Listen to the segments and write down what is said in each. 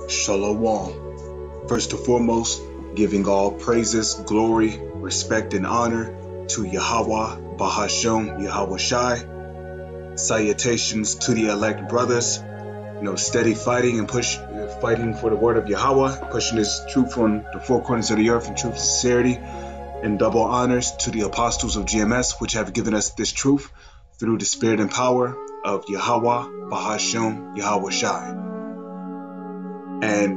Shalom. First and foremost, giving all praises, glory, respect, and honor to Yahweh, Bahashem, Yahweh Shai. Salutations to the elect brothers, steady fighting and fighting for the word of Yahweh, pushing His truth on the four corners of the earth in truth and sincerity. And double honors to the apostles of GMS, which have given us this truth through the spirit and power of Yahweh, Bahashem, Yahweh Shai. And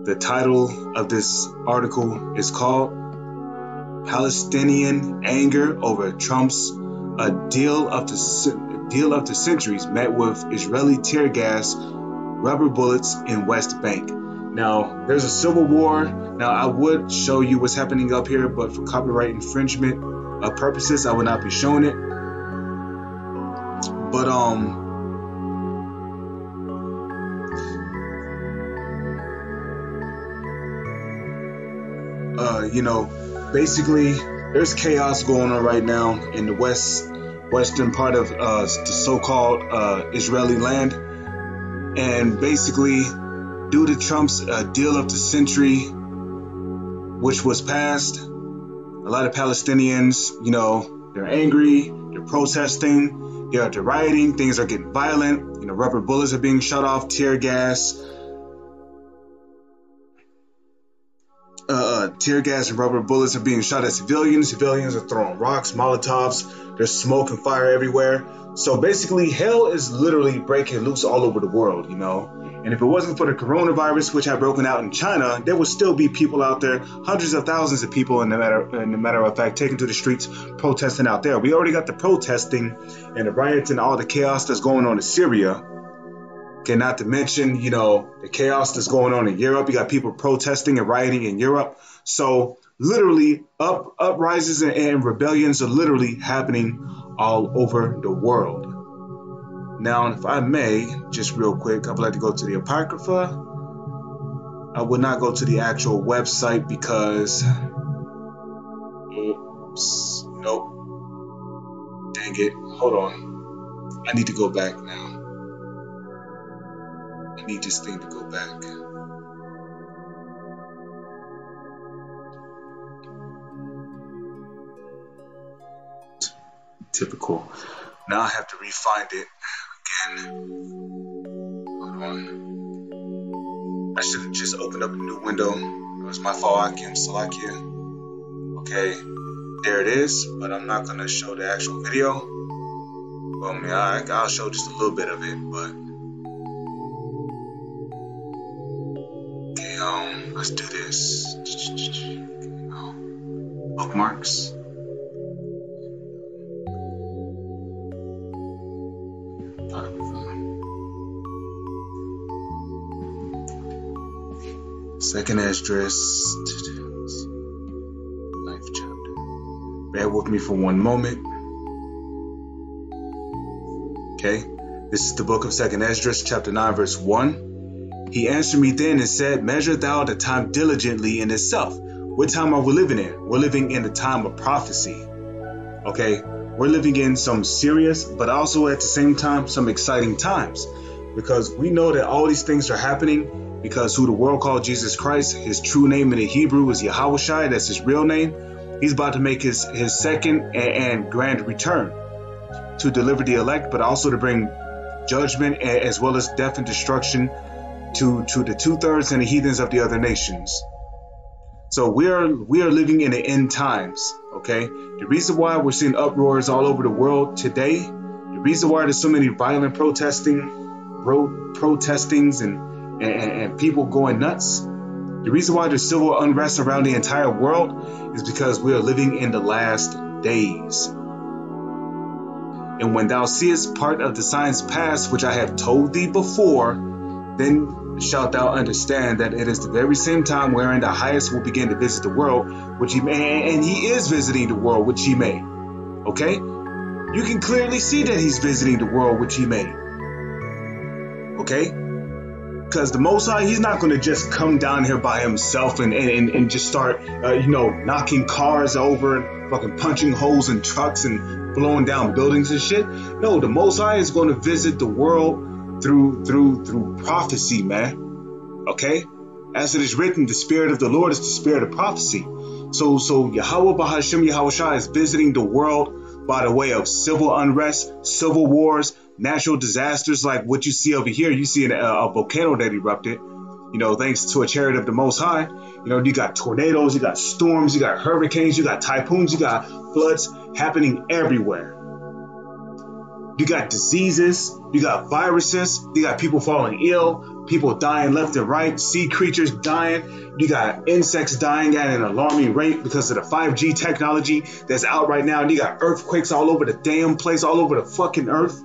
the title of this article is called Palestinian Anger Over Trump's Deal of the Centuries Met with Israeli Tear Gas, Rubber Bullets in West Bank. Now, there's a civil war. Now, I would show you what's happening up here, but for copyright infringement purposes, I would not be showing it. But, basically, there's chaos going on right now in the western part of the so-called Israeli land. And basically, due to Trump's deal of the century, which was passed, a lot of Palestinians, they're angry, they're protesting, they're rioting, things are getting violent, rubber bullets are being shot off, tear gas and rubber bullets are being shot at civilians. Civilians are throwing rocks, Molotovs. There's smoke and fire everywhere. So basically, hell is literally breaking loose all over the world, And if it wasn't for the coronavirus, which had broken out in China, there would still be people out there, hundreds of thousands of people, in the matter of fact, taken to the streets, protesting out there. We already got the protesting and the riots and all the chaos that's going on in Syria. Okay, not to mention, the chaos that's going on in Europe. You got people protesting and rioting in Europe. So literally uprises and rebellions are literally happening all over the world. Now, if I may, just real quick, I would like to go to the Apocrypha. I would not go to the actual website because, nope. Dang it. Hold on. I need to go back now. I need this thing to go back. Typical. Now I have to re-find it again. Hold on. I should have just opened up a new window. It was my fault. Akim Salakia. Okay. There it is. But I'm not going to show the actual video. Well, I'll show just a little bit of it. But okay, let's do this. Bookmarks. Second Esdras, 9th chapter. Bear with me for one moment. Okay, this is the book of Second Esdras, chapter 9, verse 1. He answered me then and said, measure thou the time diligently in itself. What time are we living in? We're living in the time of prophecy. Okay, we're living in some serious, but also at the same time, some exciting times. Because we know that all these things are happening because who the world called Jesus Christ, his true name in the Hebrew is Yahweh Shai, that's his real name. He's about to make his second and grand return to deliver the elect, but also to bring judgment as well as death and destruction to the 2/3 and the heathens of the other nations. So we are living in the end times, okay? The reason why we're seeing uproars all over the world today, the reason why there's so many violent protestings and people going nuts, the reason why there's civil unrest around the entire world is because we are living in the last days. And when thou seest part of the signs past, which I have told thee before, then shalt thou understand that it is the very same time wherein the highest will begin to visit the world, which he may, and he is visiting the world, which he made. Okay? You can clearly see that he's visiting the world, which he made. Okay? Because the Most High, he's not going to just come down here by himself and just start, knocking cars over, fucking punching holes in trucks and blowing down buildings and shit. No, the Most High is going to visit the world through prophecy, man. Okay? As it is written, the Spirit of the Lord is the Spirit of prophecy. So Yahweh Bahashim Yahushua is visiting the world by the way of civil unrest, civil wars, natural disasters like what you see over here. You see a volcano that erupted, thanks to a chariot of the Most High. You got tornadoes, you got storms, you got hurricanes, you got typhoons, you got floods happening everywhere. You got diseases, you got viruses, you got people falling ill, people dying left and right, sea creatures dying, you got insects dying at an alarming rate because of the 5G technology that's out right now, and you got earthquakes all over the damn place, all over the fucking earth.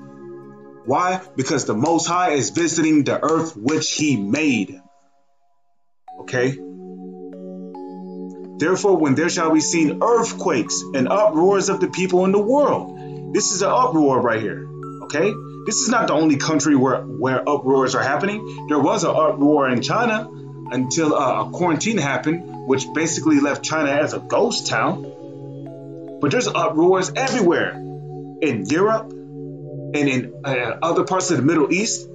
Why? Because the Most High is visiting the earth which He made. Okay? Therefore, when there shall be seen earthquakes and uproars of the people in the world. This is an uproar right here. Okay? This is not the only country where uproars are happening. There was an uproar in China until a quarantine happened, which basically left China as a ghost town. But there's uproars everywhere. In Europe and in other parts of the Middle East.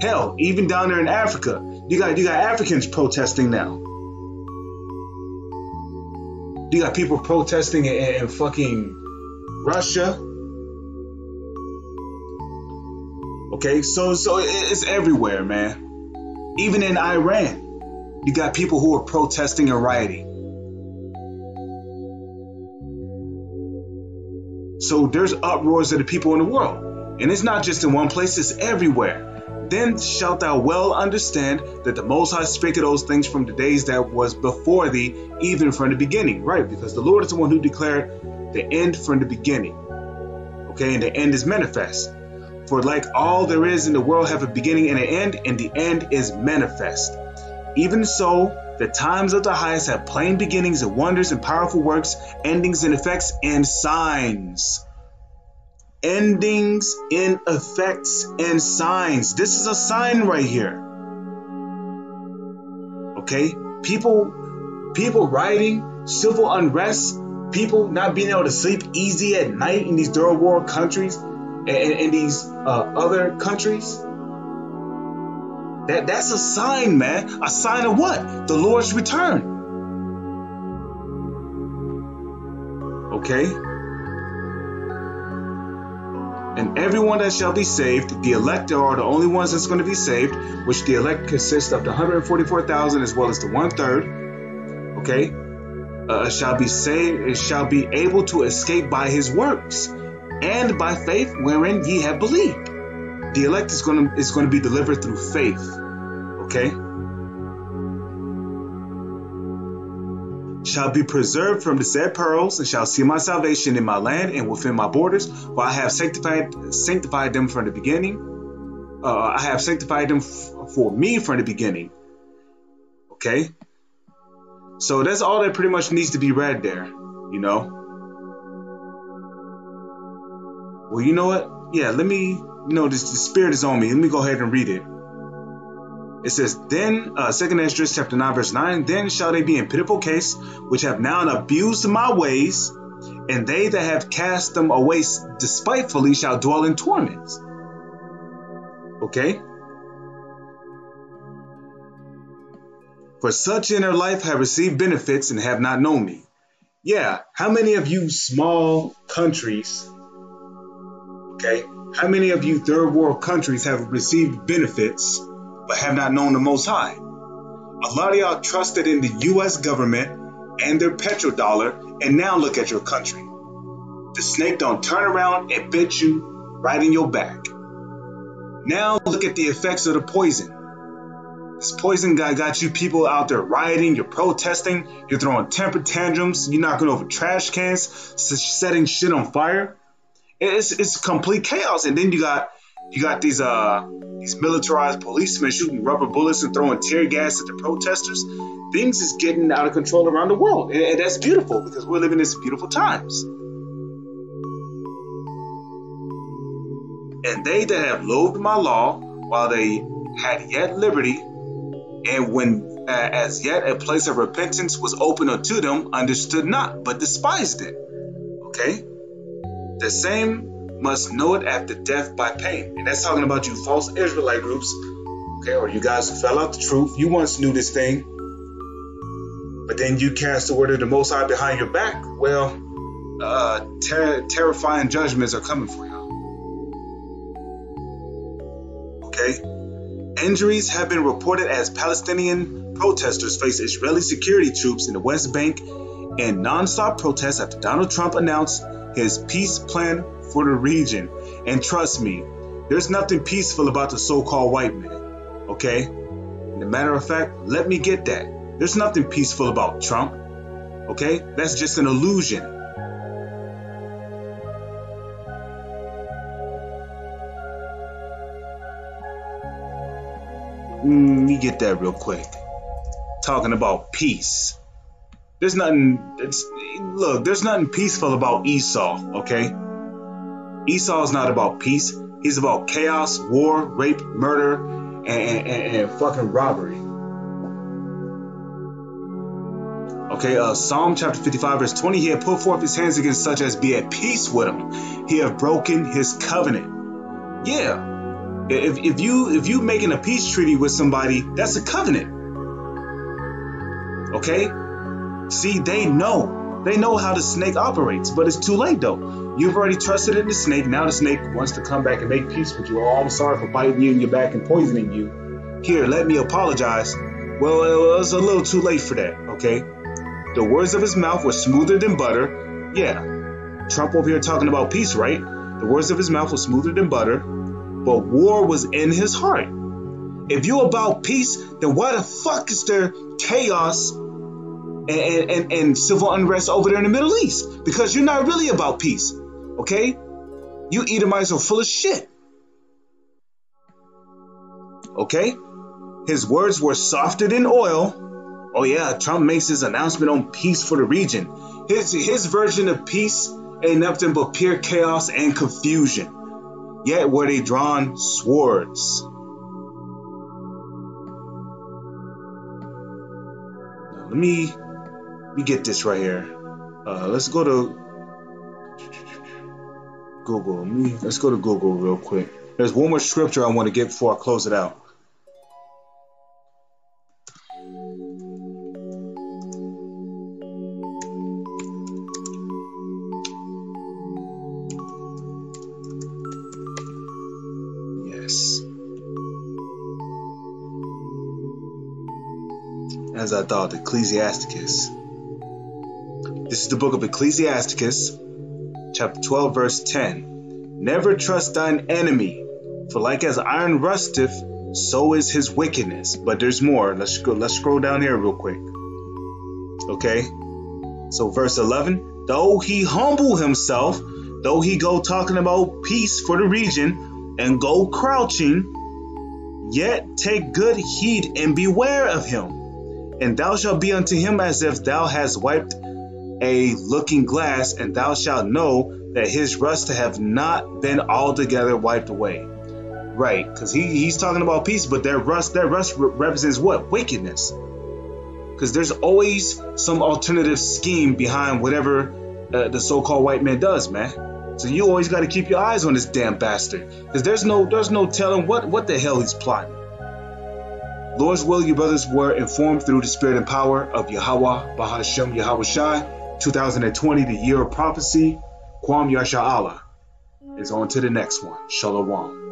Hell, even down there in Africa. You got Africans protesting now. You got people protesting in fucking Russia. Okay, so it's everywhere, man. Even in Iran, you got people who are protesting and rioting. So there's uproars of the people in the world. And it's not just in one place, it's everywhere. Then shalt thou well understand that the Most High spake of those things from the days that was before thee, even from the beginning. Right, because the Lord is the one who declared the end from the beginning. Okay, and the end is manifest. For like all there is in the world have a beginning and the end is manifest. Even so, the times of the highest have plain beginnings and wonders and powerful works, endings and effects and signs. Endings in effects and signs. This is a sign right here. Okay? People rioting, civil unrest, people not being able to sleep easy at night in these third world countries and in these other countries. That's a sign, man. A sign of what? The Lord's return. Okay? And everyone that shall be saved, the elect are the only ones that's going to be saved, which the elect consists of the 144,000 as well as the 1/3. Okay? Shall be saved, shall be able to escape by his works, and by faith wherein ye have believed. The elect is going to be delivered through faith. Okay? Shall be preserved from the said perils, and shall see my salvation in my land and within my borders, for I have sanctified them from the beginning. I have sanctified them for me from the beginning. Okay? So that's all that pretty much needs to be read there, you know? Well, you know what? Yeah, let me, the Spirit is on me. Let me go ahead and read it. It says, then, 2 Esdras chapter 9, verse 9, then shall they be in pitiful case, which have now abused my ways, and they that have cast them away despitefully shall dwell in torments. Okay? For such in their life have received benefits and have not known me. Yeah, how many of you small countries, okay, how many of you third world countries have received benefits but have not known the Most High? A lot of y'all trusted in the U.S. government and their petrodollar, and now look at your country. The snake don't turn around and bit you right in your back. Now look at the effects of the poison. This poison guy got you people out there rioting, you're protesting, you're throwing temper tantrums, you're knocking over trash cans, setting shit on fire. It's complete chaos. And then you got these militarized policemen shooting rubber bullets and throwing tear gas at the protesters. Things is getting out of control around the world. And that's beautiful because we're living in some beautiful times. And they that have loathed my law while they had yet liberty, and when as yet a place of repentance was open unto them, understood not, but despised it. Okay? The same must know it after death by pain. And that's talking about you false Israelite groups Okay, or you guys who fell out the truth, you once knew this thing, but then you cast the word of the Most High behind your back. Well, terrifying judgments are coming for you. Okay? Injuries have been reported as Palestinian protesters face Israeli security troops in the West Bank in non-stop protests after Donald Trump announced his peace plan for the region. And trust me, there's nothing peaceful about the so-called white man. Okay? And a matter of fact, let me get that. There's nothing peaceful about Trump. Okay? That's just an illusion. Let me get that real quick. Talking about peace. There's nothing peaceful about Esau, okay? Esau is not about peace. He's about chaos, war, rape, murder, and fucking robbery. Okay, Psalm chapter 55, verse 20, he had put forth his hands against such as be at peace with him. He have broken his covenant. Yeah. If you making a peace treaty with somebody, that's a covenant. Okay? See, they know how the snake operates, but it's too late though. You've already trusted in the snake. Now the snake wants to come back and make peace with you. Oh, I'm sorry for biting you in your back and poisoning you. Here, let me apologize. Well, it was a little too late for that, okay? The words of his mouth were smoother than butter. Yeah, Trump over here talking about peace, right? The words of his mouth were smoother than butter, but war was in his heart. If you about peace, then why the fuck is there chaos and civil unrest over there in the Middle East? Because you're not really about peace, okay? You Edomites are full of shit. Okay? His words were softer than oil. Oh yeah, Trump makes his announcement on peace for the region. His version of peace ain't nothing but pure chaos and confusion. Yet were they drawn swords. Now, let me get this right here. Let's go to Google. Let's go to Google real quick. There's one more scripture I want to get before I close it out. As I thought, Ecclesiasticus. This is the book of Ecclesiasticus, chapter 12, verse 10. Never trust thine enemy, for like as iron rusteth, so is his wickedness. But there's more. Let's scroll down here real quick. Okay. So verse 11. Though he humble himself, though he go talking about peace for the region, and go crouching, yet take good heed and beware of him. And thou shalt be unto him as if thou hast wiped a looking glass, and thou shalt know that his rust have not been altogether wiped away. Right, because he's talking about peace, but that rust represents what? Wickedness. Because there's always some alternative scheme behind whatever the so-called white man does, man. So you always got to keep your eyes on this damn bastard, because there's no telling what the hell he's plotting. Lord's will, you brothers were informed through the spirit and power of Yahweh, Bahashem Yahweh Shai, 2020, the year of prophecy. Kwam Yasha Allah is on to the next one. Shalom.